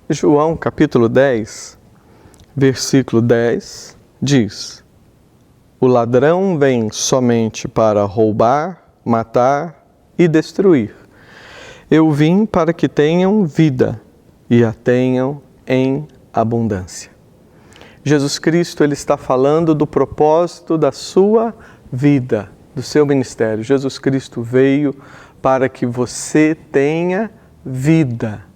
João capítulo 10, versículo 10, diz: O ladrão vem somente para roubar, matar e destruir. Eu vim para que tenham vida e a tenham em abundância. Jesus Cristo, Ele está falando do propósito da sua vida, do seu ministério. Jesus Cristo veio para que você tenha vida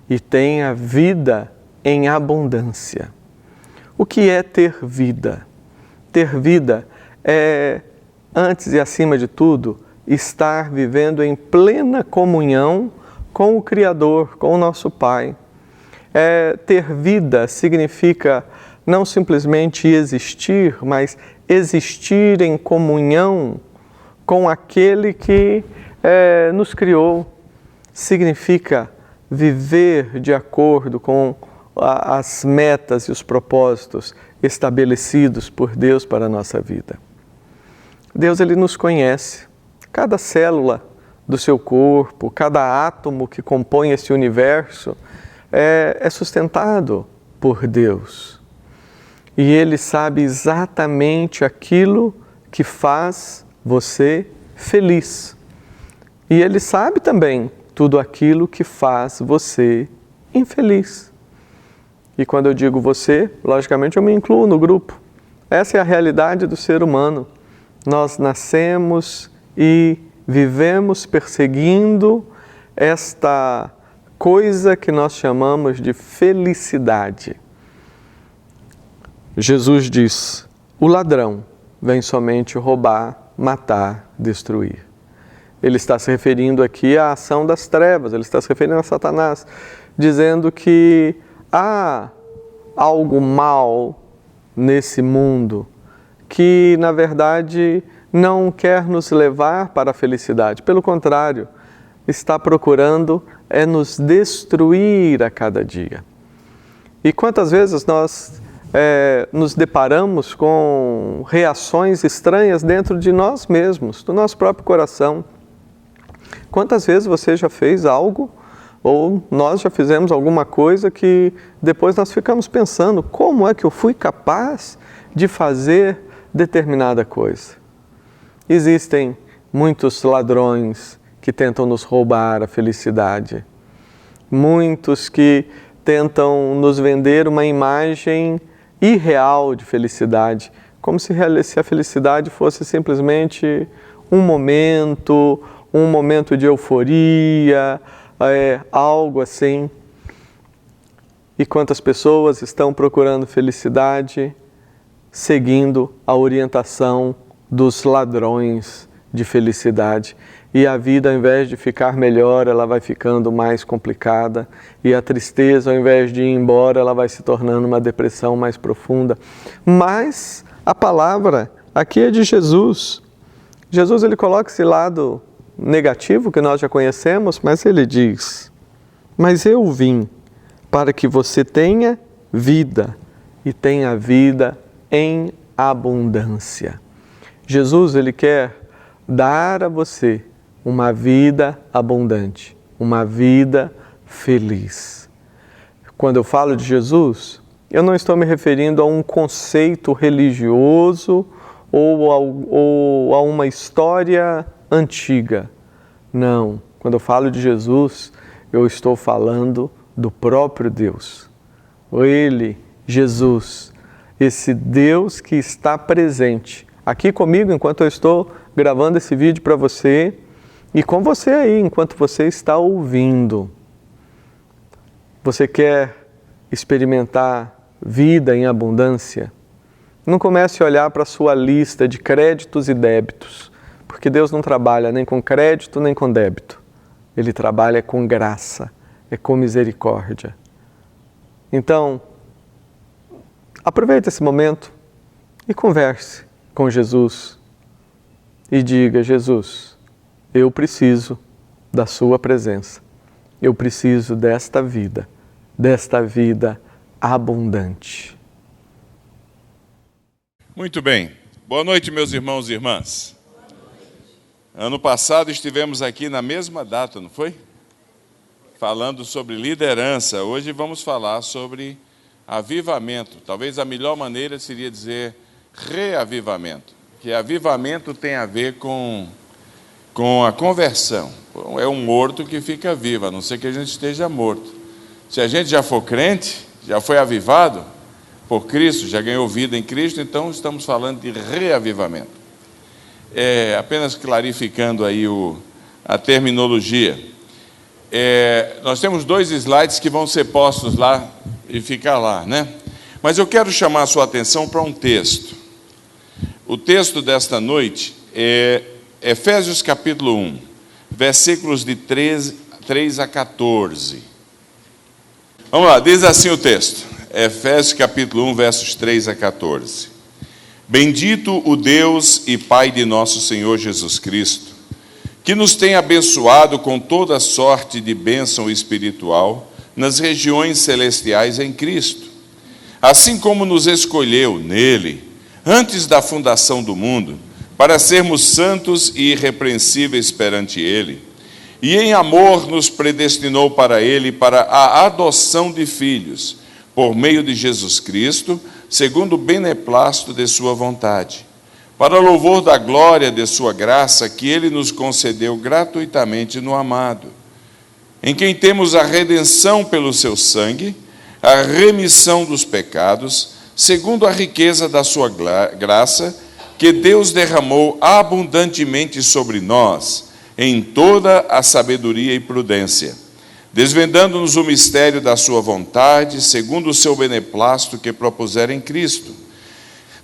e tenha vida em abundância. O que é ter vida? Ter vida é, antes e acima de tudo, estar vivendo em plena comunhão com o Criador, com o nosso Pai. Ter vida significa não simplesmente existir, mas existir em comunhão com aquele que nos criou. Significa viver de acordo com as metas e os propósitos estabelecidos por Deus para a nossa vida. Deus, Ele nos conhece. Cada célula do seu corpo, cada átomo que compõe esse universo é sustentado por Deus. E Ele sabe exatamente aquilo que faz você feliz. E Ele sabe também tudo aquilo que faz você infeliz. E quando eu digo você, logicamente eu me incluo no grupo. Essa é a realidade do ser humano. Nós nascemos e vivemos perseguindo esta coisa que nós chamamos de felicidade. Jesus diz: o ladrão vem somente roubar, matar, destruir. Ele está se referindo aqui à ação das trevas, ele está se referindo a Satanás, dizendo que há algo mal nesse mundo que, na verdade, não quer nos levar para a felicidade. Pelo contrário, está procurando nos destruir a cada dia. E quantas vezes nós nos deparamos com reações estranhas dentro de nós mesmos, do nosso próprio coração. Quantas vezes você já fez algo, ou nós já fizemos alguma coisa que depois nós ficamos pensando, como é que eu fui capaz de fazer determinada coisa? Existem muitos ladrões que tentam nos roubar a felicidade. Muitos que tentam nos vender uma imagem irreal de felicidade, como se a felicidade fosse simplesmente um momento de euforia, algo assim. E quantas pessoas estão procurando felicidade seguindo a orientação dos ladrões de felicidade. E a vida, ao invés de ficar melhor, ela vai ficando mais complicada. E a tristeza, ao invés de ir embora, ela vai se tornando uma depressão mais profunda. Mas a palavra aqui é de Jesus. Jesus, ele coloca esse lado negativo que nós já conhecemos, mas ele diz: mas eu vim para que você tenha vida e tenha vida em abundância. Jesus, ele quer dar a você uma vida abundante, uma vida feliz. Quando eu falo de Jesus, eu não estou me referindo a um conceito religioso ou a uma história antiga. Não, quando eu falo de Jesus, eu estou falando do próprio Deus. Ele, Jesus, esse Deus que está presente aqui comigo enquanto eu estou gravando esse vídeo para você e com você aí enquanto você está ouvindo. Você quer experimentar vida em abundância? Não comece a olhar para a sua lista de créditos e débitos, porque Deus não trabalha nem com crédito nem com débito. Ele trabalha com graça, com misericórdia. Então, aproveite esse momento e converse com Jesus e diga: Jesus, eu preciso da sua presença, eu preciso desta vida abundante. Muito bem. Boa noite, meus irmãos e irmãs. Ano passado estivemos aqui na mesma data, não foi? falando sobre liderança. Hoje vamos falar sobre avivamento. Talvez a melhor maneira seria dizer reavivamento, que avivamento tem a ver com a conversão. É um morto que fica vivo, a não ser que a gente esteja morto. Se a gente já for crente, já foi avivado por Cristo, já ganhou vida em Cristo, então estamos falando de reavivamento. Apenas clarificando aí a terminologia. Nós temos 2 slides que vão ser postos lá e ficar lá, né? Mas eu quero chamar a sua atenção para um texto. O texto desta noite é Efésios capítulo 1, versículos de 3 a 14. Vamos lá, diz assim o texto. Efésios capítulo 1, versos 3 a 14. Bendito o Deus e Pai de nosso Senhor Jesus Cristo, que nos tem abençoado com toda sorte de bênção espiritual nas regiões celestiais em Cristo, assim como nos escolheu nele, antes da fundação do mundo, para sermos santos e irrepreensíveis perante ele, e em amor nos predestinou para ele, para a adoção de filhos, por meio de Jesus Cristo, segundo o beneplácito de sua vontade, para louvor da glória de sua graça, que ele nos concedeu gratuitamente no amado, em quem temos a redenção pelo seu sangue, a remissão dos pecados, segundo a riqueza da sua graça, que Deus derramou abundantemente sobre nós, em toda a sabedoria e prudência, desvendando-nos o mistério da sua vontade, segundo o seu beneplácito que propusera em Cristo,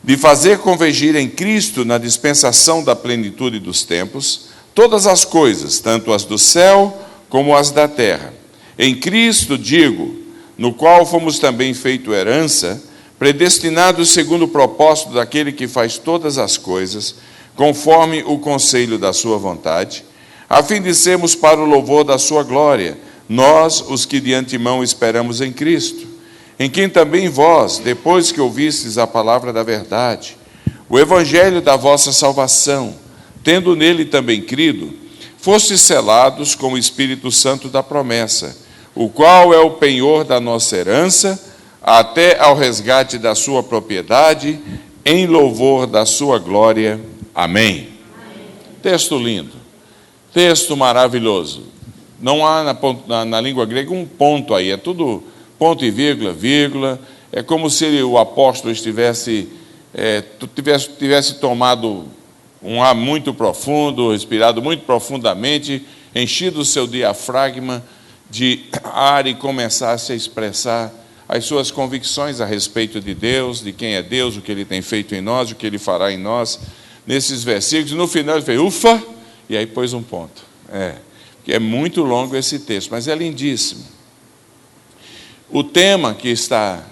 de fazer convergir em Cristo, na dispensação da plenitude dos tempos, todas as coisas, tanto as do céu como as da terra. Em Cristo, digo, no qual fomos também feito herança, predestinados segundo o propósito daquele que faz todas as coisas, conforme o conselho da sua vontade, a fim de sermos para o louvor da sua glória, nós, os que de antemão esperamos em Cristo, em quem também vós, depois que ouvistes a palavra da verdade, o evangelho da vossa salvação, tendo nele também crido, fostes selados com o Espírito Santo da promessa, o qual é o penhor da nossa herança, até ao resgate da sua propriedade, em louvor da sua glória. Amém. Texto lindo, texto maravilhoso. Não há na língua grega um ponto aí, é tudo ponto e vírgula, vírgula. É como se o apóstolo tivesse tomado um ar muito profundo, respirado muito profundamente, enchido o seu diafragma de ar e começasse a expressar as suas convicções a respeito de Deus, de quem é Deus, o que Ele tem feito em nós, o que Ele fará em nós, nesses versículos. No final ele fez, ufa, e aí pôs um ponto. Porque é muito longo esse texto, mas é lindíssimo. O tema que está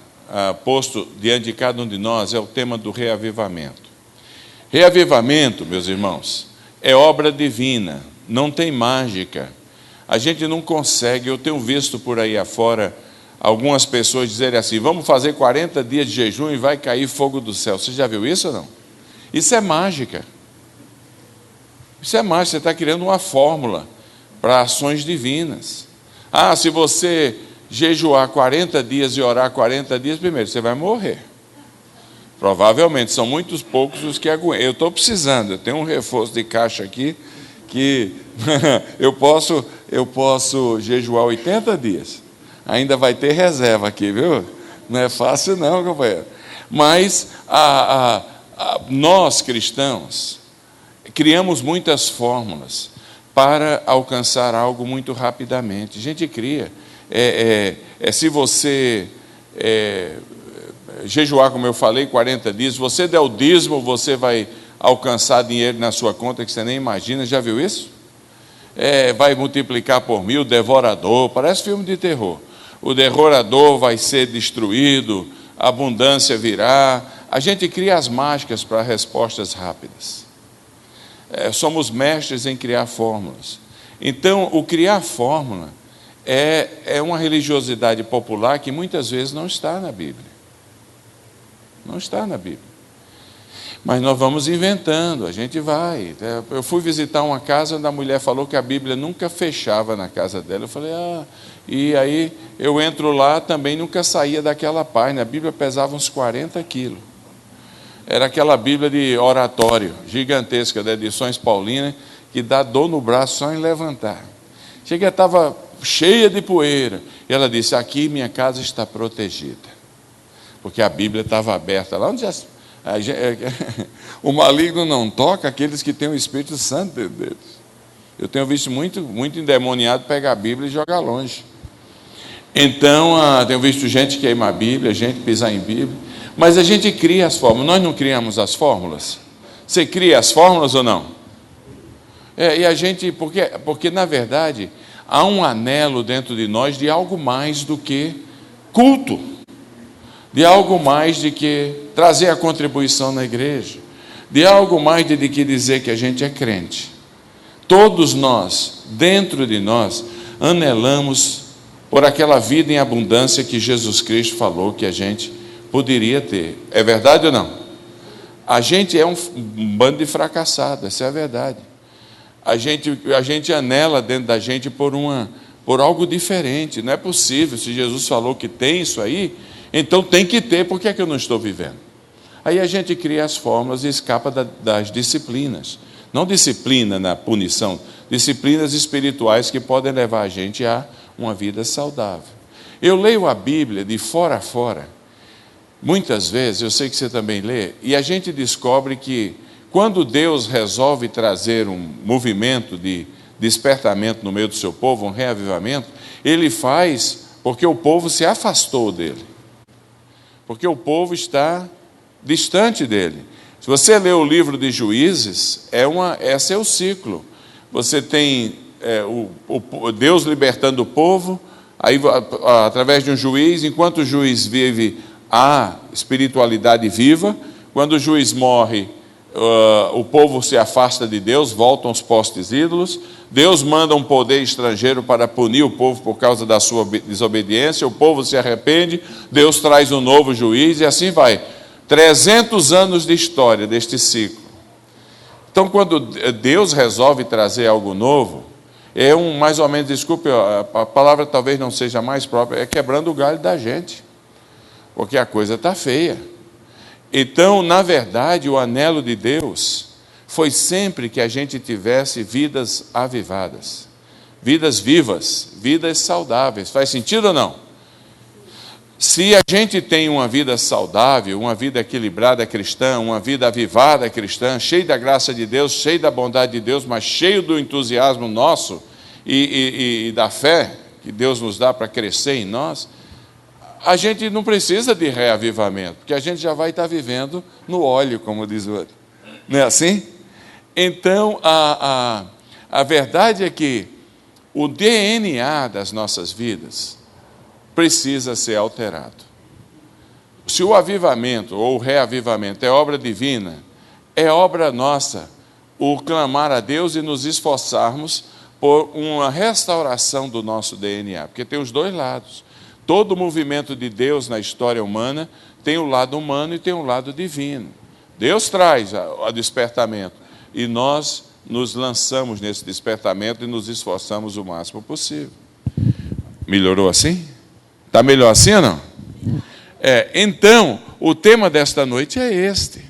posto diante de cada um de nós é o tema do reavivamento. Reavivamento, meus irmãos, é obra divina, não tem mágica. A gente não consegue, eu tenho visto por aí afora algumas pessoas dizerem assim, vamos fazer 40 dias de jejum e vai cair fogo do céu. Você já viu isso ou não? Isso é mágica. Isso é mágica, você está criando uma fórmula para ações divinas. Se você jejuar 40 dias e orar 40 dias, primeiro, você vai morrer. Provavelmente, são muitos poucos os que aguentam. Eu estou precisando, eu tenho um reforço de caixa aqui, que eu posso jejuar 80 dias. Ainda vai ter reserva aqui, viu? Não é fácil não, companheiro. Mas nós, cristãos, criamos muitas fórmulas para alcançar algo muito rapidamente. A gente cria. Se você jejuar, como eu falei, 40 dias, você der o dízimo, você vai alcançar dinheiro na sua conta que você nem imagina. Já viu isso? Vai multiplicar por 1000, devorador, parece filme de terror. O devorador vai ser destruído, a abundância virá. A gente cria as mágicas para respostas rápidas. Somos mestres em criar fórmulas. Então, o criar fórmula é uma religiosidade popular que muitas vezes não está na Bíblia. Não está na Bíblia. Mas nós vamos inventando, a gente vai. Eu fui visitar uma casa onde a mulher falou que a Bíblia nunca fechava na casa dela. Eu falei, e aí eu entro lá, também nunca saía daquela página. A Bíblia pesava uns 40 quilos. Era aquela Bíblia de oratório, gigantesca, da Edições Paulinas, que dá dor no braço só em levantar. Chega, estava cheia de poeira. E ela disse, aqui minha casa está protegida. Porque a Bíblia estava aberta lá onde o maligno não toca aqueles que têm o Espírito Santo dentro deles. Eu tenho visto muito endemoniado pegar a Bíblia e jogar longe. Então, tenho visto gente queimar a Bíblia, gente pisar em Bíblia. Mas a gente cria as fórmulas. Nós não criamos as fórmulas? Você cria as fórmulas ou não? E a gente, porque na verdade, há um anelo dentro de nós de algo mais do que culto. De algo mais de que trazer a contribuição na igreja, de algo mais de que dizer que a gente é crente. Todos nós, dentro de nós, anelamos por aquela vida em abundância que Jesus Cristo falou que a gente poderia ter. É verdade ou não? A gente é um bando de fracassados, essa é a verdade. A gente anela dentro da gente por algo diferente. Não é possível, se Jesus falou que tem isso aí, então tem que ter, por que é que eu não estou vivendo? Aí a gente cria as fórmulas e escapa das disciplinas. Não disciplina na punição, disciplinas espirituais que podem levar a gente a uma vida saudável. Eu leio a Bíblia de fora a fora, muitas vezes, eu sei que você também lê, e a gente descobre que quando Deus resolve trazer um movimento de despertamento no meio do seu povo, um reavivamento, Ele faz porque o povo se afastou dele. Porque o povo está distante dele. Se você ler o livro de Juízes, esse é o ciclo. Você tem Deus libertando o povo, aí através de um juiz, enquanto o juiz vive, há espiritualidade viva. Quando o juiz morre, o povo se afasta de Deus, voltam aos postes ídolos. Deus manda um poder estrangeiro para punir o povo por causa da sua desobediência. O povo se arrepende, Deus traz um novo juiz e assim vai. 300 anos de história deste ciclo. Então, quando Deus resolve trazer algo novo, mais ou menos, desculpe, a palavra talvez não seja mais própria, é quebrando o galho da gente, porque a coisa está feia. Então, na verdade, o anelo de Deus foi sempre que a gente tivesse vidas avivadas, vidas vivas, vidas saudáveis. Faz sentido ou não? Se a gente tem uma vida saudável, uma vida equilibrada cristã, uma vida avivada cristã, cheia da graça de Deus, cheia da bondade de Deus, mas cheio do entusiasmo nosso e da fé que Deus nos dá para crescer em nós, a gente não precisa de reavivamento, porque a gente já vai estar vivendo no óleo, como diz o outro. Não é assim? Então, a verdade é que o DNA das nossas vidas precisa ser alterado. Se o avivamento ou o reavivamento é obra divina, é obra nossa o clamar a Deus e nos esforçarmos por uma restauração do nosso DNA, porque tem os dois lados. Todo movimento de Deus na história humana tem o lado humano e tem o lado divino. Deus traz o despertamento e nós nos lançamos nesse despertamento e nos esforçamos o máximo possível. Melhorou assim? Está melhor assim ou não? Então, o tema desta noite é este.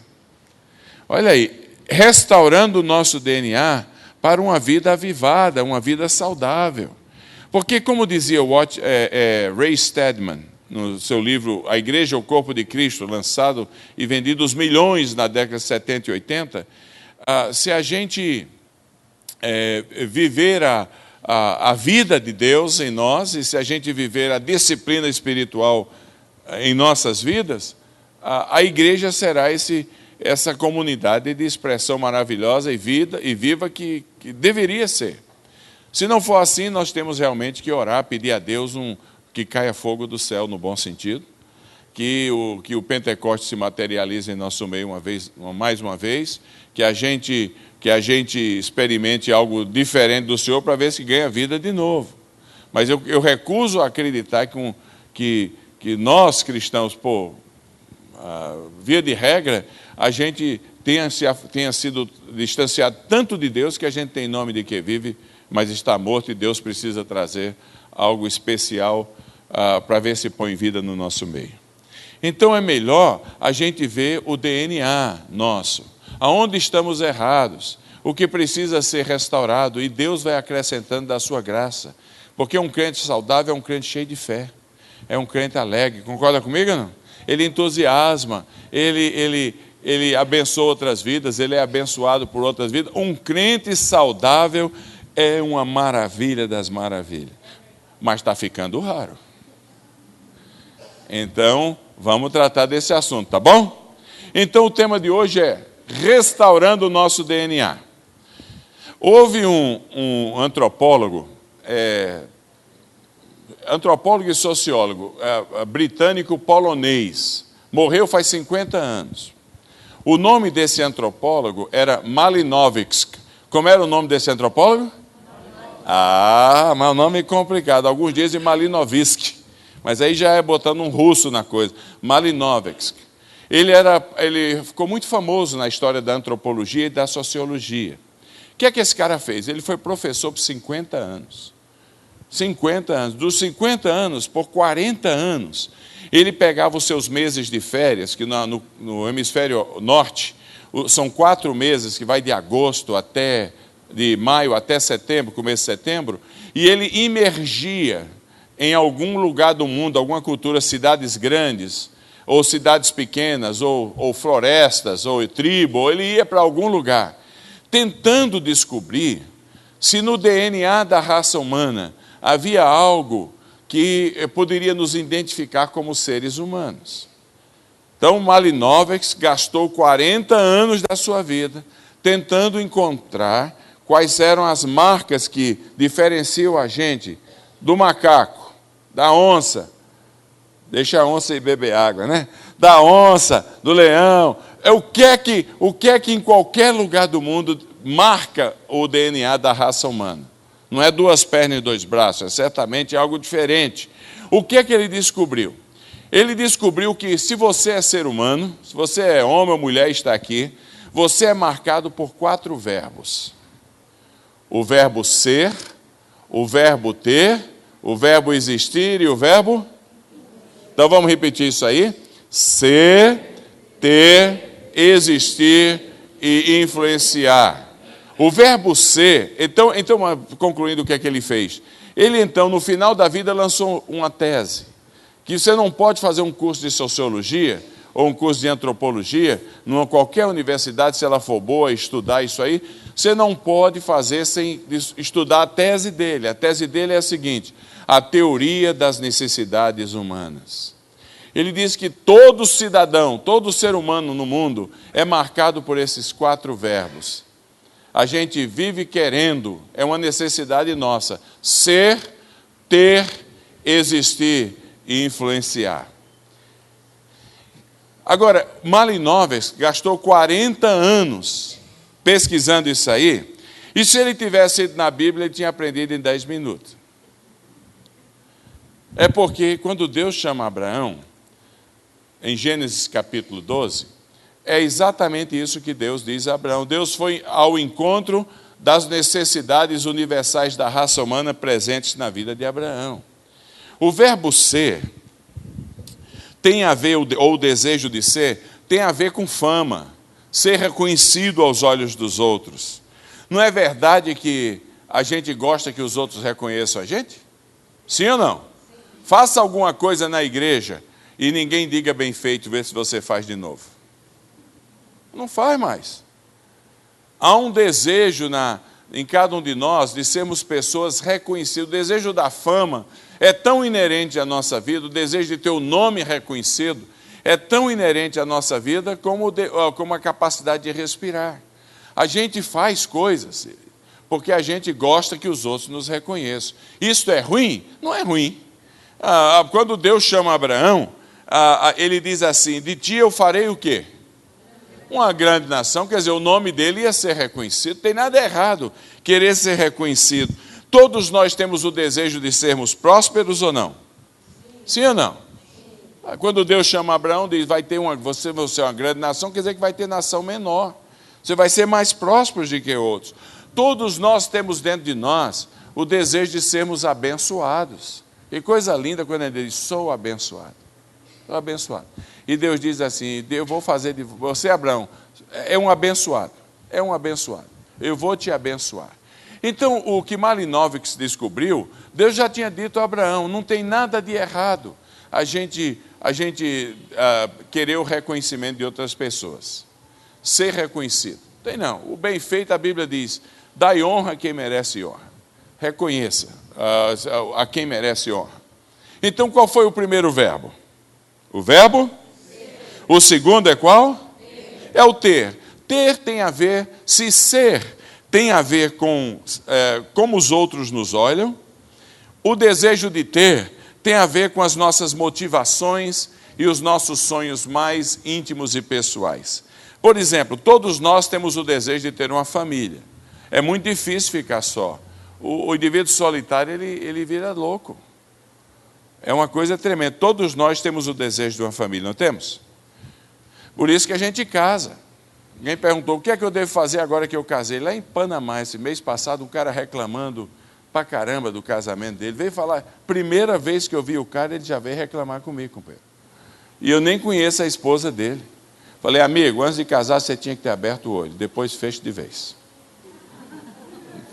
Olha aí, restaurando o nosso DNA para uma vida avivada, uma vida saudável. Porque, como dizia Ray Stedman, no seu livro A Igreja é o Corpo de Cristo, lançado e vendido aos milhões na década de 70 e 80, se a gente viver a vida de Deus em nós, e se a gente viver a disciplina espiritual em nossas vidas, a igreja será essa comunidade de expressão maravilhosa e viva que deveria ser. Se não for assim, nós temos realmente que orar, pedir a Deus que caia fogo do céu, no bom sentido, que o Pentecoste se materialize em nosso meio mais uma vez, que a gente experimente algo diferente do Senhor para ver se ganha vida de novo. Mas eu recuso a acreditar que nós cristãos, via de regra, a gente tenha sido distanciado tanto de Deus que a gente tem nome de que vive, mas está morto, e Deus precisa trazer algo especial para ver se põe vida no nosso meio. Então é melhor a gente ver o DNA nosso, aonde estamos errados, o que precisa ser restaurado, e Deus vai acrescentando da sua graça, porque um crente saudável é um crente cheio de fé, é um crente alegre. Concorda comigo ou não? Ele entusiasma, ele abençoa outras vidas, ele é abençoado por outras vidas. Um crente saudável é uma maravilha das maravilhas, mas está ficando raro. Então, vamos tratar desse assunto, tá bom? Então, o tema de hoje é restaurando o nosso DNA. Houve um antropólogo e sociólogo britânico-polonês, morreu faz 50 anos. O nome desse antropólogo era Malinowski. Como era o nome desse antropólogo? Mas o nome é complicado. Alguns dizem Malinovski, mas aí já é botando um russo na coisa. Malinowski. Ele ficou muito famoso na história da antropologia e da sociologia. O que é que esse cara fez? Ele foi professor por 50 anos. 50 anos. Dos 50 anos, por 40 anos, ele pegava os seus meses de férias, que no hemisfério norte são 4 meses, que vai de maio até setembro, começo de setembro, e ele imergia em algum lugar do mundo, alguma cultura, cidades grandes, ou cidades pequenas, ou florestas, ou tribo, ou ele ia para algum lugar, tentando descobrir se no DNA da raça humana havia algo que poderia nos identificar como seres humanos. Então, Malinowski gastou 40 anos da sua vida tentando encontrar quais eram as marcas que diferenciam a gente do macaco, da onça, deixa a onça ir beber água, né? Da onça, do leão. O que é que em qualquer lugar do mundo marca o DNA da raça humana? Não é 2 pernas e 2 braços, é certamente algo diferente. O que é que ele descobriu? Ele descobriu que se você é ser humano, se você é homem ou mulher e está aqui, você é marcado por 4 verbos. O verbo ser, o verbo ter, o verbo existir e o verbo... Então vamos repetir isso aí? Ser, ter, existir e influenciar. O verbo ser, então concluindo o que é que ele fez? Ele então, no final da vida, lançou uma tese, que você não pode fazer um curso de sociologia ou um curso de antropologia, numa qualquer universidade, se ela for boa, estudar isso aí, você não pode fazer sem estudar a tese dele. A tese dele é a seguinte: a teoria das necessidades humanas. Ele diz que todo cidadão, todo ser humano no mundo é marcado por esses 4 verbos. A gente vive querendo, é uma necessidade nossa, ser, ter, existir e influenciar. Agora, Malinowski gastou 40 anos pesquisando isso aí, e se ele tivesse ido na Bíblia, ele tinha aprendido em 10 minutos. É porque quando Deus chama Abraão, em Gênesis capítulo 12, é exatamente isso que Deus diz a Abraão. Deus foi ao encontro das necessidades universais da raça humana presentes na vida de Abraão. O verbo ser tem a ver, ou o desejo de ser, tem a ver com fama, ser reconhecido aos olhos dos outros. Não é verdade que a gente gosta que os outros reconheçam a gente? Sim ou não? Faça alguma coisa na igreja e ninguém diga bem feito, vê se você faz de novo. Não faz mais. Há um desejo em cada um de nós de sermos pessoas reconhecidas. O desejo da fama é tão inerente à nossa vida, o desejo de ter o nome reconhecido é tão inerente à nossa vida como a capacidade de respirar. A gente faz coisas porque a gente gosta que os outros nos reconheçam. Isso é ruim? Não é ruim. Quando Deus chama Abraão, ele diz assim: de ti eu farei o quê? Uma grande nação. Quer dizer, o nome dele ia ser reconhecido. Não tem nada errado querer ser reconhecido. Todos nós temos o desejo de sermos prósperos ou não? Sim ou não? Quando Deus chama Abraão, diz, você vai ser uma grande nação, quer dizer que vai ter nação menor. Você vai ser mais próspero do que outros. Todos nós temos dentro de nós o desejo de sermos abençoados. E coisa linda quando ele diz, sou abençoado. Sou abençoado. E Deus diz assim, eu vou fazer de você, Abraão, é um abençoado. É um abençoado. Eu vou te abençoar. Então, o que Malinowski descobriu, Deus já tinha dito a Abraão, não tem nada de errado a gente querer o reconhecimento de outras pessoas. Ser reconhecido. Tem não. O bem feito, a Bíblia diz, dai honra a quem merece honra. Reconheça a quem merece honra. Então, qual foi o primeiro verbo? O verbo? O segundo é qual? É o ter. Ter tem a ver, se ser tem a ver com como os outros nos olham. O desejo de ter tem a ver com as nossas motivações e os nossos sonhos mais íntimos e pessoais. Por exemplo, todos nós temos o desejo de ter uma família. É muito difícil ficar só. O indivíduo solitário, ele vira louco. É uma coisa tremenda. Todos nós temos o desejo de uma família, não temos? Por isso que a gente casa. Alguém perguntou, o que é que eu devo fazer agora que eu casei? Lá em Panamá, esse mês passado, um cara reclamando pra caramba do casamento dele. Veio falar, primeira vez que eu vi o cara, ele já veio reclamar comigo, companheiro. E eu nem conheço a esposa dele. Falei, amigo, antes de casar você tinha que ter aberto o olho, depois fecha de vez.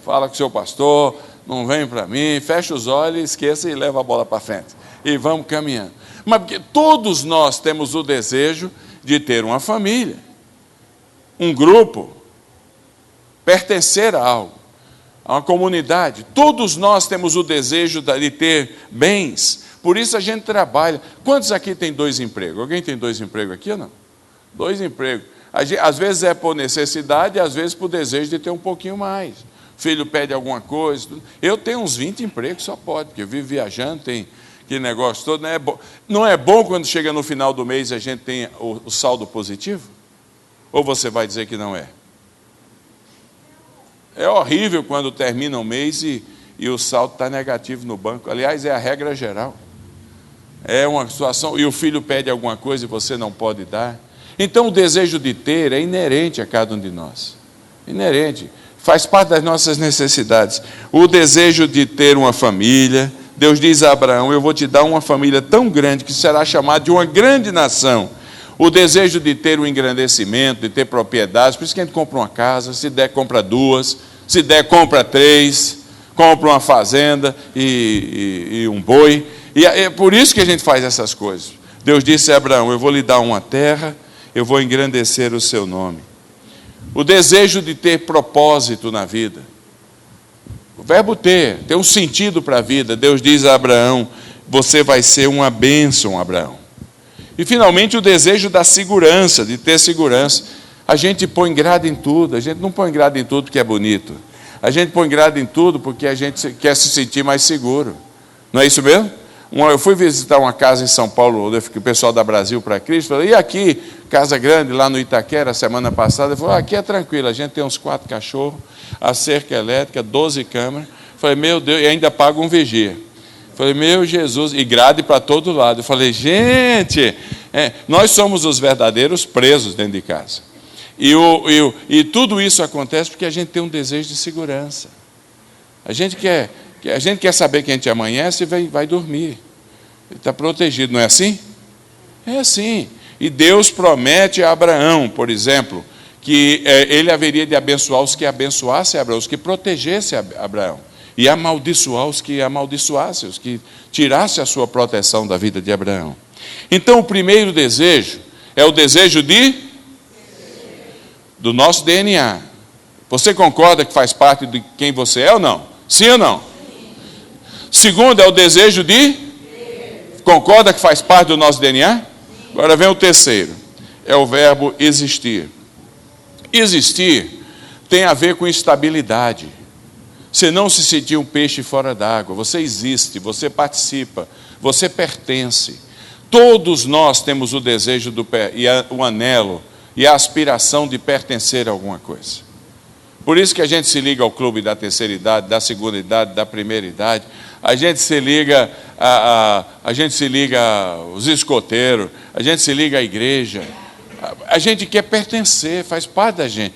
Fala com o seu pastor, não vem para mim, fecha os olhos, esqueça e leva a bola para frente. E vamos caminhando. Mas porque todos nós temos o desejo de ter uma família, um grupo, pertencer a algo, a uma comunidade. Todos nós temos o desejo de ter bens, por isso a gente trabalha. Quantos aqui tem 2 empregos? Alguém tem 2 empregos aqui ou não? 2 empregos. Às vezes é por necessidade, às vezes por desejo de ter um pouquinho mais. O filho pede alguma coisa. Eu tenho uns 20 empregos, só pode, porque eu vivo viajando, tem aquele negócio todo. Não é bom quando chega no final do mês e a gente tem o saldo positivo? Ou você vai dizer que não é? É horrível quando termina o mês e o saldo está negativo no banco. Aliás, é a regra geral. É uma situação, e o filho pede alguma coisa e você não pode dar. Então, o desejo de ter é inerente a cada um de nós. Inerente. Faz parte das nossas necessidades. O desejo de ter uma família. Deus diz a Abraão, eu vou te dar uma família tão grande que será chamada de uma grande nação. O desejo de ter um engrandecimento, de ter propriedades. Por isso que a gente compra uma casa, se der, compra 2. Se der, compra 3. Compra uma fazenda e um boi. E é por isso que a gente faz essas coisas. Deus disse a Abraão, eu vou lhe dar uma terra, eu vou engrandecer o seu nome. O desejo de ter propósito na vida. O verbo ter, tem um sentido para a vida. Deus diz a Abraão, você vai ser uma bênção, Abraão. E finalmente o desejo da segurança, de ter segurança. A gente põe grade em tudo, a gente não põe grade em tudo porque é bonito. A gente põe grade em tudo porque a gente quer se sentir mais seguro. Não é isso mesmo? Eu fui visitar uma casa em São Paulo, o pessoal da Brasil para Cristo, falei, e aqui, casa grande, lá no Itaquera, semana passada, ele falou, aqui é tranquilo, a gente tem uns 4 cachorros, a cerca elétrica, 12 câmeras, falei, meu Deus, e ainda paga um vigia. Falei, meu Jesus, e grade para todo lado. Eu falei, gente, nós somos os verdadeiros presos dentro de casa. E tudo isso acontece porque a gente tem um desejo de segurança. A gente quer saber que a gente amanhece e vai dormir. Ele está protegido, não é assim? É assim. E Deus promete a Abraão, por exemplo, que ele haveria de abençoar os que abençoassem Abraão, os que protegessem Abraão. E amaldiçoar os que amaldiçoassem, os que tirassem a sua proteção da vida de Abraão. Então, o primeiro desejo é o desejo do nosso DNA. Você concorda que faz parte de quem você é ou não? Sim ou não? Segundo é o desejo de... Concorda que faz parte do nosso DNA? Agora vem o terceiro. É o verbo existir. Existir tem a ver com estabilidade. Você não se sentir um peixe fora d'água. Você existe, você participa, você pertence. Todos nós temos o desejo, o anelo e a aspiração de pertencer a alguma coisa. Por isso que a gente se liga ao clube da terceira idade, da segunda idade, da primeira idade. a gente se liga a gente se liga aos escoteiros, a gente se liga à igreja. A gente quer pertencer, faz parte da gente.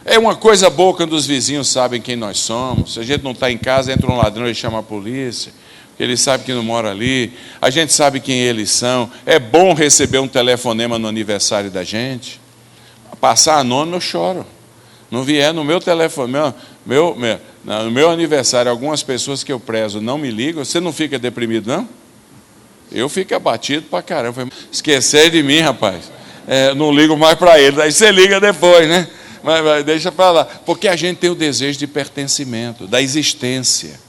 É uma coisa boa quando os vizinhos sabem quem nós somos. Se a gente não está em casa, entra um ladrão e chama a polícia. Ele sabe que não mora ali. A gente sabe quem eles são. É bom receber um telefonema no aniversário da gente. Passar anônimo, eu choro. Não vier no meu telefone, no meu aniversário, algumas pessoas que eu prezo não me ligam. Você não fica deprimido, não? Eu fico abatido pra caramba. Esquecer de mim, rapaz. Não ligo mais para ele. Aí você liga depois, né? Mas deixa para lá. Porque a gente tem o desejo de pertencimento, da existência.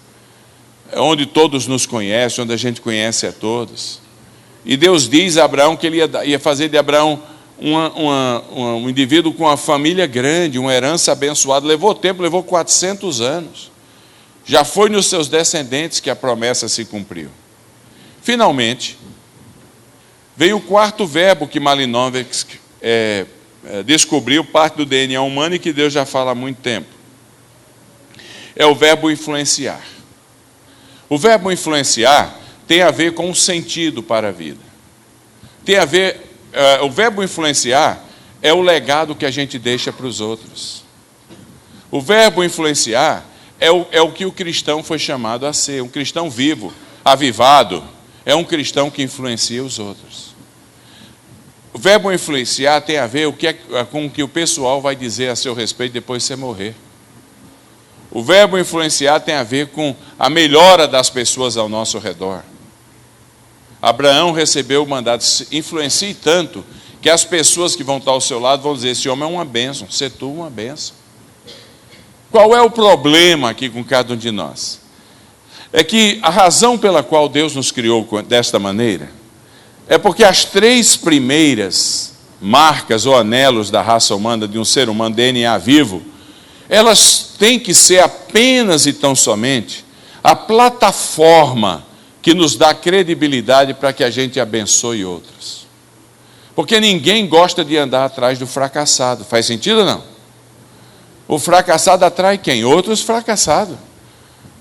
É onde todos nos conhecem, onde a gente conhece a todos. E Deus diz a Abraão que ele ia fazer de Abraão um indivíduo com uma família grande, uma herança abençoada. Levou tempo, levou 400 anos. Já foi nos seus descendentes que a promessa se cumpriu. Finalmente, veio o quarto verbo que Malinowski descobriu, parte do DNA humano e que Deus já fala há muito tempo. É o verbo influenciar. O verbo influenciar tem a ver com o sentido para a vida. O verbo influenciar é o legado que a gente deixa para os outros. O verbo influenciar é o que o cristão foi chamado a ser. Um cristão vivo, avivado, é um cristão que influencia os outros. O verbo influenciar tem a ver com o que o pessoal vai dizer a seu respeito depois de você morrer. O verbo influenciar tem a ver com a melhora das pessoas ao nosso redor. Abraão recebeu o mandato, influencie tanto, que as pessoas que vão estar ao seu lado vão dizer, esse homem é uma bênção, ser tu uma bênção. Qual é o problema aqui com cada um de nós? É que a razão pela qual Deus nos criou desta maneira, é porque as 3 primeiras marcas ou anelos da raça humana, de um ser humano, DNA vivo, elas têm que ser apenas e tão somente a plataforma que nos dá credibilidade para que a gente abençoe outros. Porque ninguém gosta de andar atrás do fracassado. Faz sentido ou não? O fracassado atrai quem? Outros fracassados.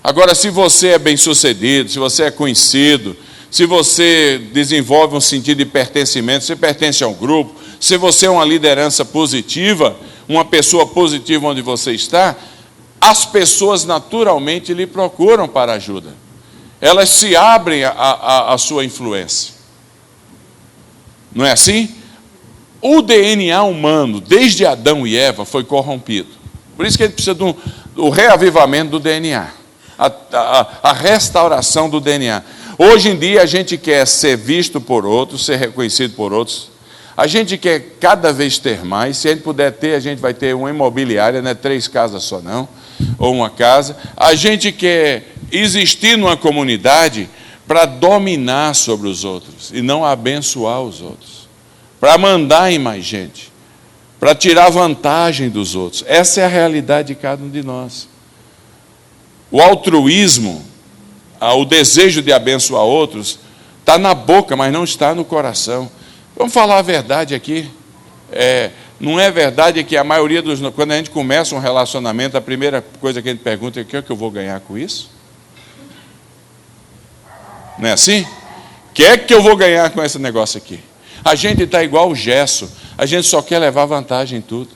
Agora, se você é bem-sucedido, se você é conhecido, se você desenvolve um sentido de pertencimento, se pertence a um grupo, se você é uma liderança positiva, uma pessoa positiva onde você está, as pessoas naturalmente lhe procuram para ajuda. Elas se abrem à sua influência. Não é assim? O DNA humano, desde Adão e Eva, foi corrompido. Por isso que ele precisa do reavivamento do DNA. A restauração do DNA. Hoje em dia a gente quer ser visto por outros, ser reconhecido por outros. A gente quer cada vez ter mais. Se a gente puder ter, a gente vai ter uma imobiliária, não é 3 casas só não, ou uma casa. A gente quer existir numa comunidade para dominar sobre os outros e não abençoar os outros, para mandar em mais gente, para tirar vantagem dos outros. Essa é a realidade de cada um de nós. O altruísmo, o desejo de abençoar outros, está na boca, mas não está no coração. Vamos falar a verdade aqui. Não é verdade que a maioria quando a gente começa um relacionamento, a primeira coisa que a gente pergunta é o que é que eu vou ganhar com isso? Não é assim? O que é que eu vou ganhar com esse negócio aqui? A gente está igual o gesso, a gente só quer levar vantagem em tudo.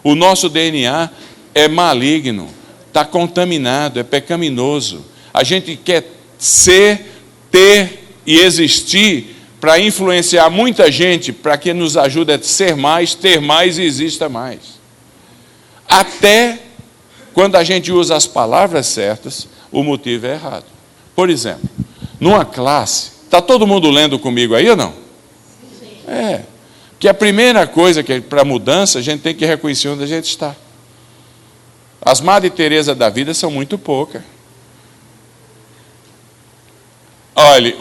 O nosso DNA é maligno, está contaminado, é pecaminoso. A gente quer ser, ter e existir para influenciar muita gente, para que nos ajude a ser mais, ter mais e exista mais. Até quando a gente usa as palavras certas, o motivo é errado. Por exemplo, numa classe, está todo mundo lendo comigo aí ou não? Que a primeira coisa que para mudança, a gente tem que reconhecer onde a gente está. As Madre Teresa da vida são muito poucas. Olha,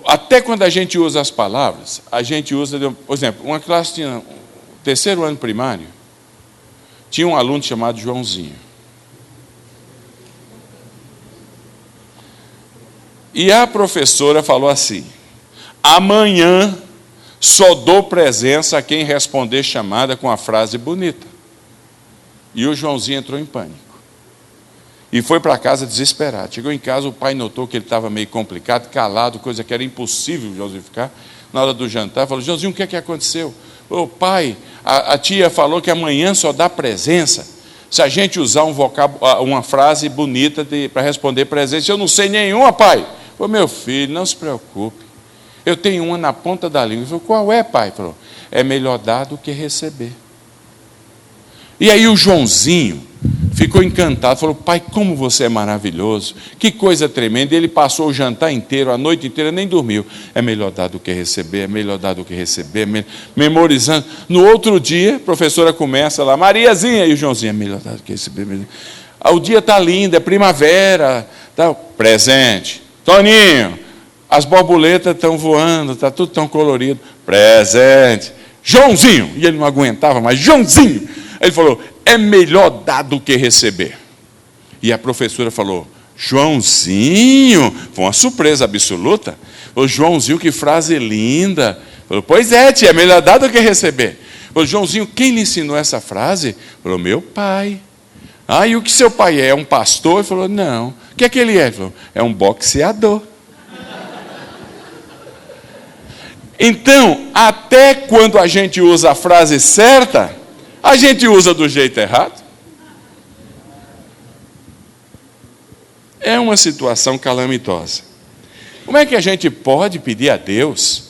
até quando a gente usa as palavras, a gente usa, por exemplo, uma classe tinha 3º ano primário, tinha um aluno chamado Joãozinho. E a professora falou assim, amanhã só dou presença a quem responder chamada com a frase bonita. E o Joãozinho entrou em pânico. E foi para casa desesperado. Chegou em casa, o pai notou que ele estava meio complicado, calado, coisa que era impossível Joãozinho ficar. Na hora do jantar, falou: Joãozinho, o que é que aconteceu? Ô pai, a tia falou que amanhã só dá presença se a gente usar uma frase bonita para responder presença. Eu não sei nenhuma, pai. Falou: meu filho, não se preocupe. Eu tenho uma na ponta da língua. Ele falou: qual é, pai? Ele falou: é melhor dar do que receber. E aí o Joãozinho ficou encantado, falou: pai, como você é maravilhoso, que coisa tremenda. E ele passou o jantar inteiro, a noite inteira, nem dormiu. É melhor dar do que receber, é melhor dar do que receber, memorizando. No outro dia, a professora começa lá: Mariazinha, e o Joãozinho: é melhor dar do que receber. O dia está lindo, é primavera, tá, presente. Toninho, as borboletas estão voando, está tudo tão colorido, presente. Joãozinho, e ele não aguentava mais, Joãozinho. Ele falou: é melhor dar do que receber. E a professora falou: Joãozinho, foi uma surpresa absoluta. Falou: Joãozinho, que frase linda. Falou: pois é, tia, é melhor dar do que receber. Falou: Joãozinho, quem lhe ensinou essa frase? Falou: meu pai. Ah, e o que seu pai é? É um pastor? Ele falou: não. O que é que ele é? Ele falou: é um boxeador. Então, até quando a gente usa a frase certa, a gente usa do jeito errado. É uma situação calamitosa. Como é que a gente pode pedir a Deus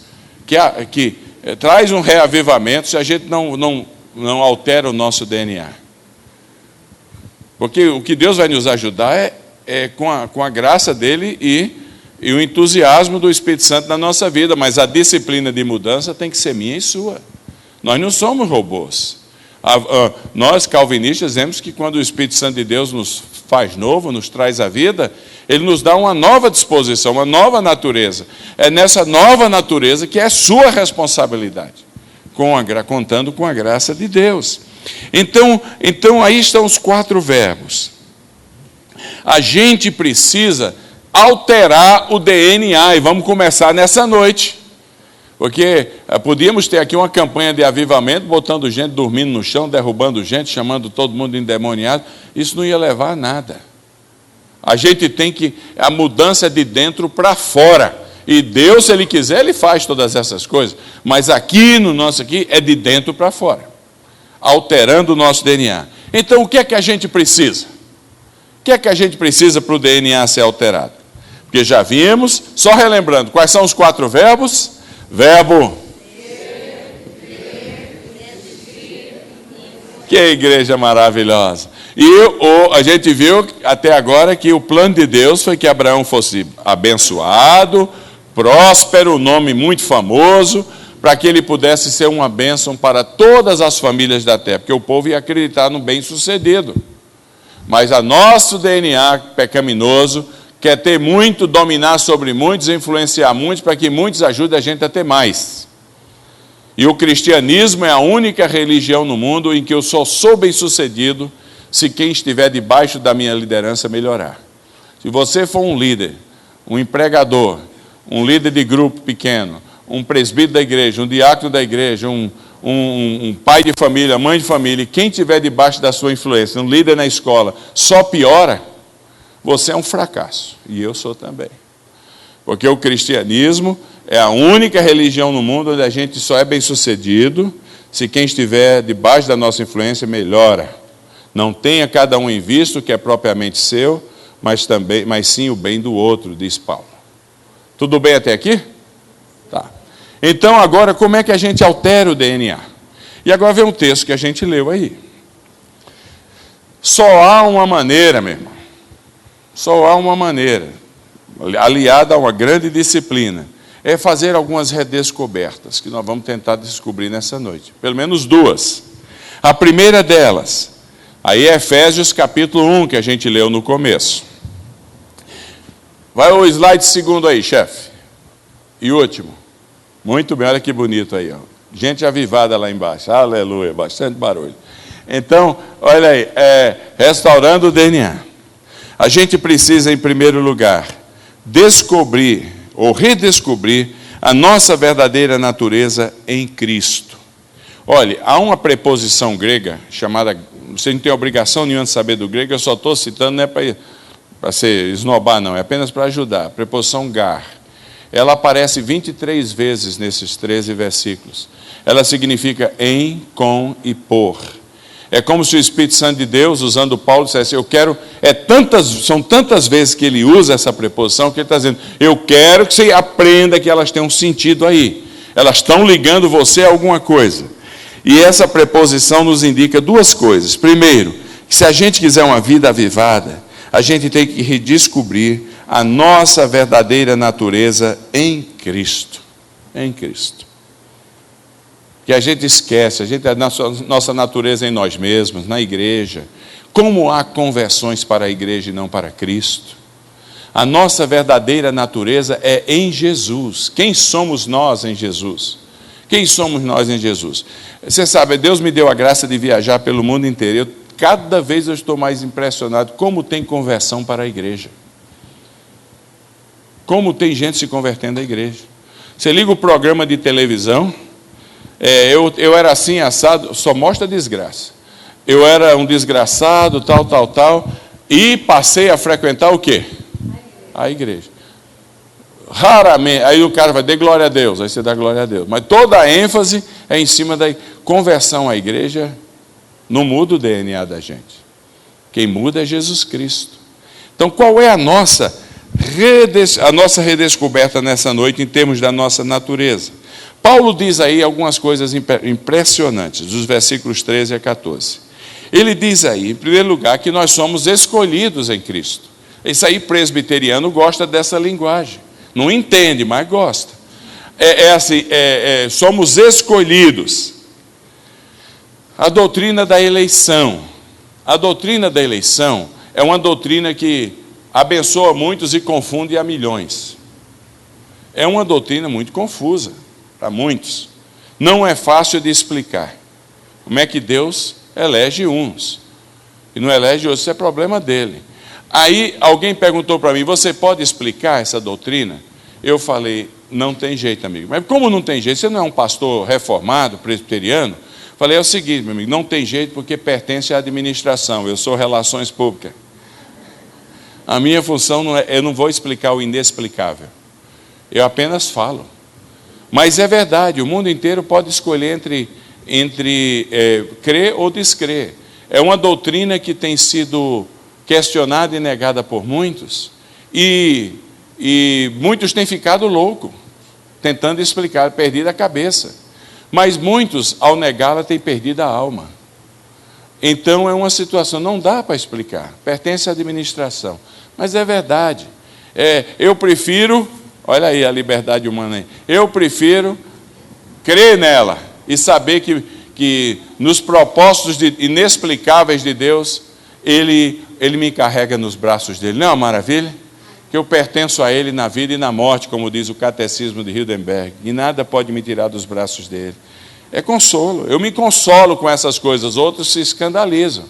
que traz um reavivamento se a gente não altera o nosso DNA? Porque o que Deus vai nos ajudar é com a graça dele e o entusiasmo do Espírito Santo na nossa vida, mas a disciplina de mudança tem que ser minha e sua. Nós não somos robôs. Nós, calvinistas, dizemos que quando o Espírito Santo de Deus nos faz novo, nos traz a vida, ele nos dá uma nova disposição, uma nova natureza. É nessa nova natureza que é sua responsabilidade, contando com a graça de Deus. Então aí estão os 4 verbos. A gente precisa alterar o DNA, e vamos começar nessa noite. Porque podíamos ter aqui uma campanha de avivamento, botando gente dormindo no chão, derrubando gente, chamando todo mundo de endemoniado. Isso não ia levar a nada. A gente tem que... A mudança é de dentro para fora. E Deus, se Ele quiser, Ele faz todas essas coisas. Mas aqui, no nosso aqui, é de dentro para fora. Alterando o nosso DNA. Então, o que é que a gente precisa? O que é que a gente precisa para o DNA ser alterado? Porque já vimos, só relembrando, quais são os 4 verbos? Verbo. Que igreja maravilhosa. E a gente viu até agora que o plano de Deus foi que Abraão fosse abençoado, próspero, nome muito famoso, para que ele pudesse ser uma bênção para todas as famílias da terra, porque o povo ia acreditar no bem-sucedido. Mas a nosso DNA pecaminoso quer ter muito, dominar sobre muitos, influenciar muitos, para que muitos ajudem a gente a ter mais. E o cristianismo é a única religião no mundo em que eu só sou bem-sucedido se quem estiver debaixo da minha liderança melhorar. Se você for um líder, um empregador, um líder de grupo pequeno, um presbítero da igreja, um diácono da igreja, um pai de família, mãe de família, e quem estiver debaixo da sua influência, um líder na escola, só piora, você é um fracasso, e eu sou também. Porque o cristianismo é a única religião no mundo onde a gente só é bem-sucedido se quem estiver debaixo da nossa influência melhora. Não tenha cada um em vista o que é propriamente seu, mas sim o bem do outro, diz Paulo. Tudo bem até aqui? Tá. Então, agora, como é que a gente altera o DNA? E agora vem um texto que a gente leu aí. Só há uma maneira, meu irmão. Só há uma maneira, aliada a uma grande disciplina, é fazer algumas redescobertas, que nós vamos tentar descobrir nessa noite. Pelo menos 2. A primeira delas, aí é Efésios capítulo 1, que a gente leu no começo. Vai o slide segundo aí, chefe. E último. Muito bem, olha que bonito aí. Ó. Gente avivada lá embaixo. Aleluia, bastante barulho. Então, olha aí, restaurando o DNA. A gente precisa, em primeiro lugar, descobrir ou redescobrir a nossa verdadeira natureza em Cristo. Olha, há uma preposição grega chamada você não tem obrigação nenhuma de saber do grego, eu só estou citando, não é para ser esnobar, não, é apenas para ajudar. A preposição gar, ela aparece 23 vezes nesses 13 versículos. Ela significa em, com e por. É como se o Espírito Santo de Deus, usando Paulo, dissesse, eu quero, são tantas vezes que ele usa essa preposição, que ele está dizendo, eu quero que você aprenda que elas têm um sentido aí. Elas estão ligando você a alguma coisa. E essa preposição nos indica duas coisas. Primeiro, que se a gente quiser uma vida avivada, a gente tem que redescobrir a nossa verdadeira natureza em Cristo. Em Cristo. Que a gente esquece, a nossa natureza em nós mesmos, na igreja. Como há conversões para a igreja e não para Cristo? A nossa verdadeira natureza é em Jesus. Quem somos nós em Jesus? Quem somos nós em Jesus? Você sabe, Deus me deu a graça de viajar pelo mundo inteiro. Cada vez eu estou mais impressionado como tem conversão para a igreja. Como tem gente se convertendo à igreja. Você liga o programa de televisão, eu era assim, assado, só mostra desgraça. Eu era um desgraçado, tal, e passei a frequentar o quê? A igreja. Raramente, aí o cara vai dar glória a Deus, aí você dá glória a Deus. Mas toda a ênfase é em cima da conversão à igreja, não muda o DNA da gente. Quem muda é Jesus Cristo. Então, qual é a nossa redescoberta nessa noite em termos da nossa natureza? Paulo diz aí algumas coisas impressionantes, dos versículos 13 a 14. Ele diz aí, em primeiro lugar, que nós somos escolhidos em Cristo. Esse aí presbiteriano gosta dessa linguagem. Não entende, mas gosta. Somos escolhidos. A doutrina da eleição. A doutrina da eleição é uma doutrina que abençoa muitos e confunde a milhões. É uma doutrina muito confusa para muitos. Não é fácil de explicar. Como é que Deus elege uns e não elege outros? Isso é problema dele. Aí alguém perguntou para mim, você pode explicar essa doutrina? Eu falei, não tem jeito, amigo. Mas como não tem jeito? Você não é um pastor reformado, presbiteriano? Falei, é o seguinte, meu amigo, não tem jeito porque pertence à administração. Eu sou relações públicas. A minha função não é, eu não vou explicar o inexplicável. Eu apenas falo. Mas é verdade, o mundo inteiro pode escolher entre crer ou descrer. É uma doutrina que tem sido questionada e negada por muitos, e muitos têm ficado loucos, tentando explicar, perdido a cabeça. Mas muitos, ao negá-la, têm perdido a alma. Então é uma situação, não dá para explicar, pertence à administração. Mas é verdade. Eu prefiro, olha aí a liberdade humana aí, eu prefiro crer nela e saber que nos propósitos inexplicáveis de Deus, Ele me carrega nos braços dele. Não é uma maravilha? Que eu pertenço a Ele na vida e na morte, como diz o Catecismo de Heidelberg, e nada pode me tirar dos braços dele. É consolo. Eu me consolo com essas coisas, outros se escandalizam.